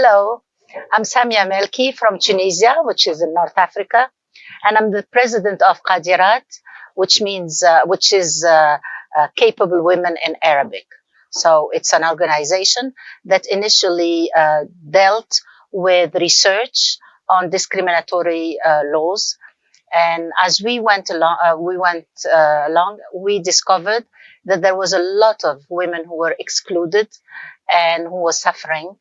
Hello, I'm Samia Melki from Tunisia, which is in North Africa, and I'm the president of Kadirat, which is capable women in Arabic. So it's an organization that initially dealt with research on discriminatory laws. And as we went along, we discovered that there was a lot of women who were excluded and who were suffering.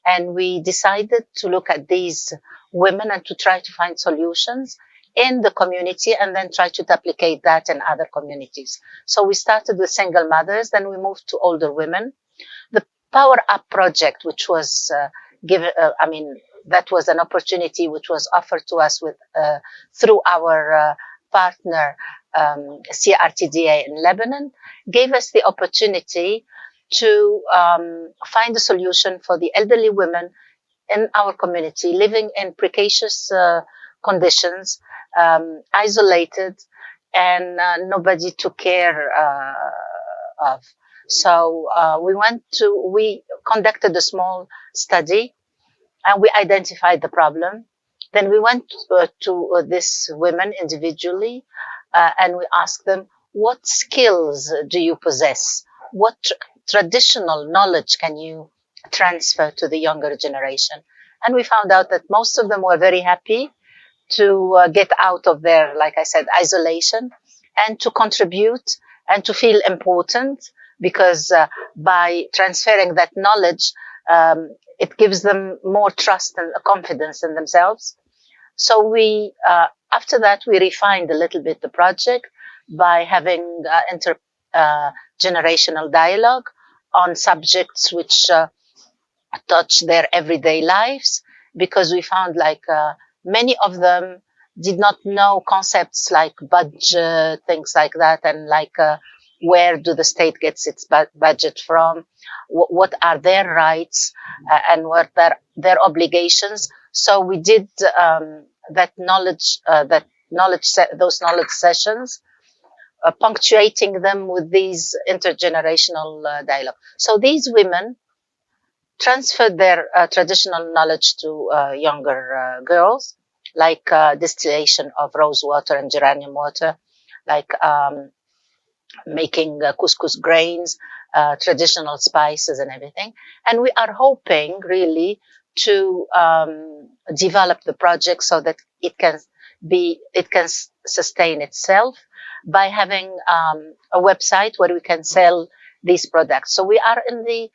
And we decided to look at these women and to try to find solutions in the community and then try to duplicate that in other communities. So we started with single mothers, then we moved to older women. The Power Up project, which was that was an opportunity which was offered to us through our partner CRTDA in Lebanon, gave us the opportunity to find a solution for the elderly women in our community living in precarious conditions, isolated, and nobody took care of. So we conducted a small study and we identified the problem. Then we went to these women individually and we asked them, what skills do you possess? What traditional knowledge can you transfer to the younger generation? And we found out that most of them were very happy to get out of their, like I said, isolation and to contribute and to feel important, because by transferring that knowledge, it gives them more trust and confidence in themselves. So after that, we refined a little bit the project by having intergenerational dialogue on subjects which touch their everyday lives, because we found many of them did not know concepts like budget, things like that, and where do the state gets its budget from, what are their rights, and what are their obligations. So we did those knowledge sessions, punctuating them with these intergenerational dialogue. So these women transferred their traditional knowledge to younger girls, like distillation of rose water and geranium water, like making couscous grains, traditional spices and everything. And we are hoping really to develop the project so that it can sustain itself by having a website where we can sell these products. So we are in the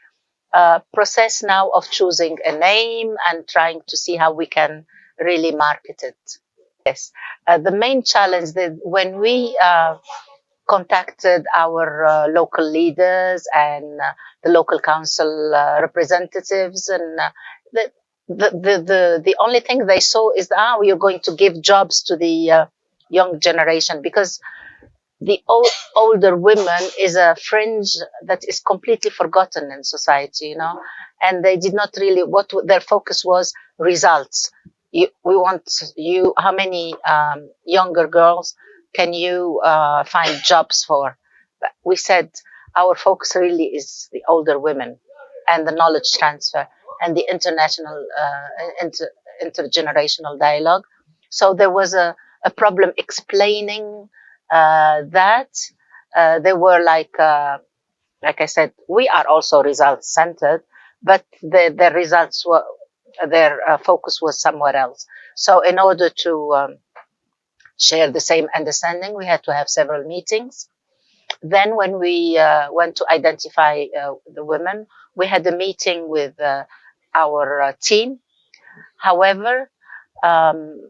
process now of choosing a name and trying to see how we can really market it. Yes, the main challenge that when we contacted our local leaders and the local council representatives, and the only thing they saw is we are going to give jobs to the young generation, because the older women is a fringe that is completely forgotten in society, and they did not really, what their focus was, results. We want you, how many younger girls can you find jobs for? But we said our focus really is the older women and the knowledge transfer and the intergenerational dialogue. So there was a problem explaining that. They were like I said, we are also results centered, but their results were, their focus was somewhere else. So in order to share the same understanding, we had to have several meetings. Then when we went to identify the women, we had a meeting with our team. However,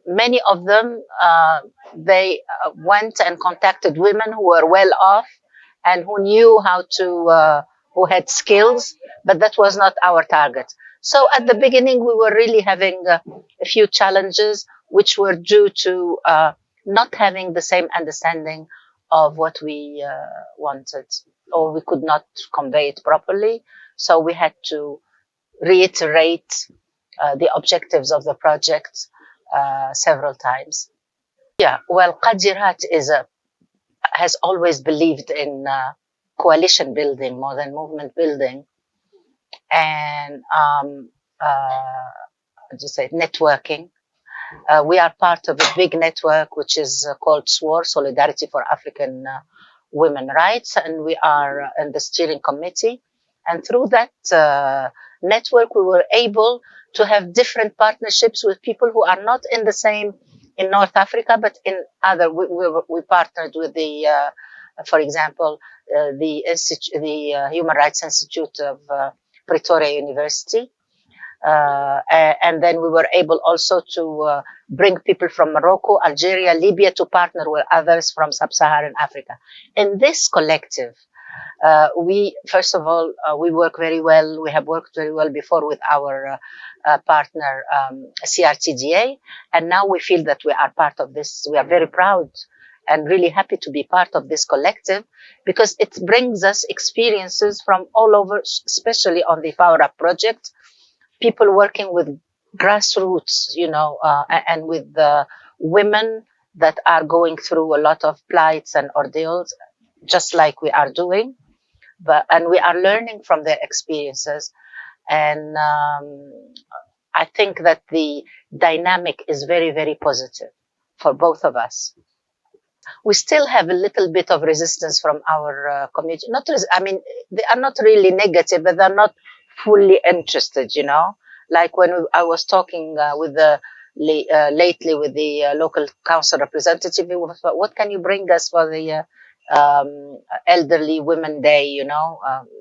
many of them, they went and contacted women who were well off and who knew how to, who had skills, but that was not our target. So at the beginning, we were really having a few challenges, which were due to not having the same understanding of what we wanted, or we could not convey it properly. So we had to reiterate the objectives of the project several times. Yeah, well, Kadirat has always believed in coalition building more than movement building. And how do you say, networking. We are part of a big network which is called SWAR, Solidarity for African Women Rights, and we are in the steering committee. And through that network, we were able to have different partnerships with people who are not in the same in North Africa, but in other. We partnered with the, for example, the Human Rights Institute of Pretoria University. And then we were able also to bring people from Morocco, Algeria, Libya to partner with others from sub-Saharan Africa. In this collective, we, first of all, we work very well. We have worked very well before with our partner, CRTDA. And now we feel that we are part of this. We are very proud and really happy to be part of this collective because it brings us experiences from all over, especially on the Power Up project. People working with grassroots, and with the women that are going through a lot of plights and ordeals, just like we are doing. And we are learning from their experiences. And I think that the dynamic is very, very positive for both of us. We still have a little bit of resistance from our community. They are not really negative, but they're not fully interested, Like when I was talking with lately with the local council representative, what can you bring us for the elderly women day,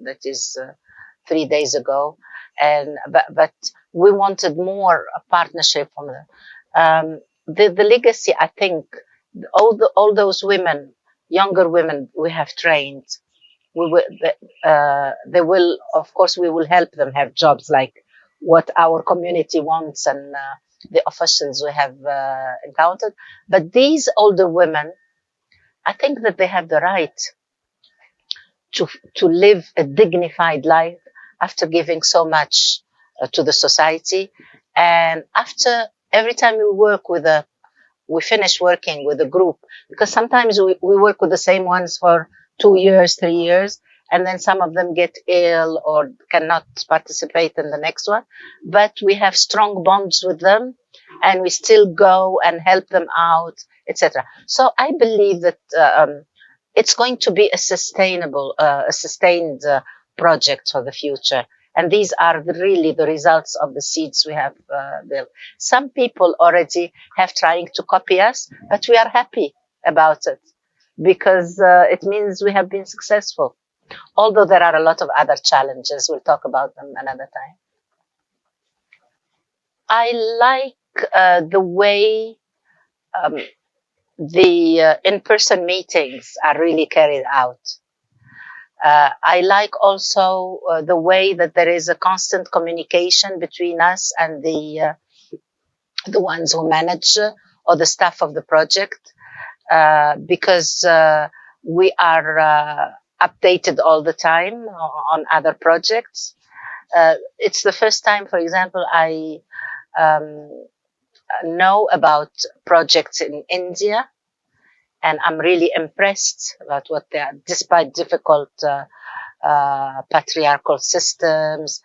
that is 3 days ago. But we wanted more partnership from them. The legacy, I think, all those women, younger women we have trained, they will, of course, we will help them have jobs like what our community wants and the officials we have encountered. But these older women, I think that they have the right to live a dignified life after giving so much to the society. And after every time we finish working with a group, because sometimes we work with the same ones for 2 years, 3 years, and then some of them get ill or cannot participate in the next one. But we have strong bonds with them, and we still go and help them out, etc. So I believe that it's going to be a sustained project for the future. And these are really the results of the seeds we have built. Some people already have trying to copy us, but we are happy about it because it means we have been successful. Although there are a lot of other challenges, we'll talk about them another time. I like the way the in-person meetings are really carried out. I like also the way that there is a constant communication between us and the ones who manage or the staff of the project, because we are updated all the time on other projects. It's the first time, for example, I know about projects in India. And I'm really impressed about what they are, despite difficult patriarchal systems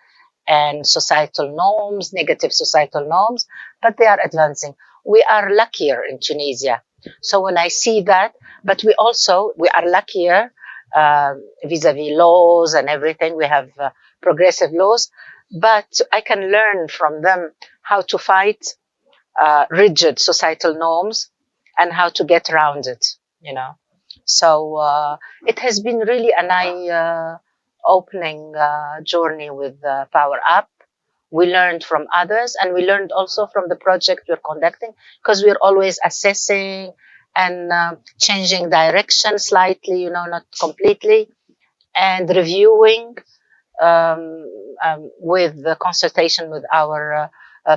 and societal norms, negative societal norms, but they are advancing. We are luckier in Tunisia. So when I see that, but we are luckier vis-a-vis laws and everything. We have progressive laws, but I can learn from them how to fight rigid societal norms and how to get around it, So it has been really an eye-opening journey with Power Up. We learned from others, and we learned also from the project we're conducting, because we're always assessing and changing direction slightly, not completely, and reviewing with the consultation with our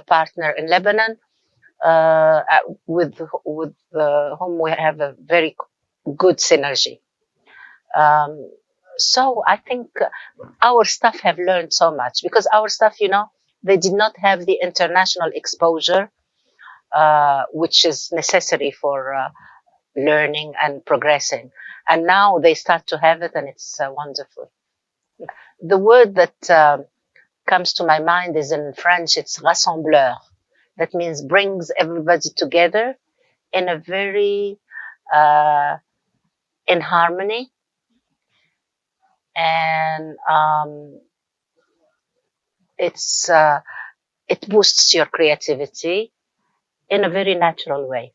partner in Lebanon. With whom we have a very good synergy. So I think our staff have learned so much, because our staff, they did not have the international exposure, which is necessary for learning and progressing. And now they start to have it, and it's wonderful. The word that comes to my mind is in French, it's rassembleur. That means brings everybody together in a very, in harmony. And it's, it boosts your creativity in a very natural way.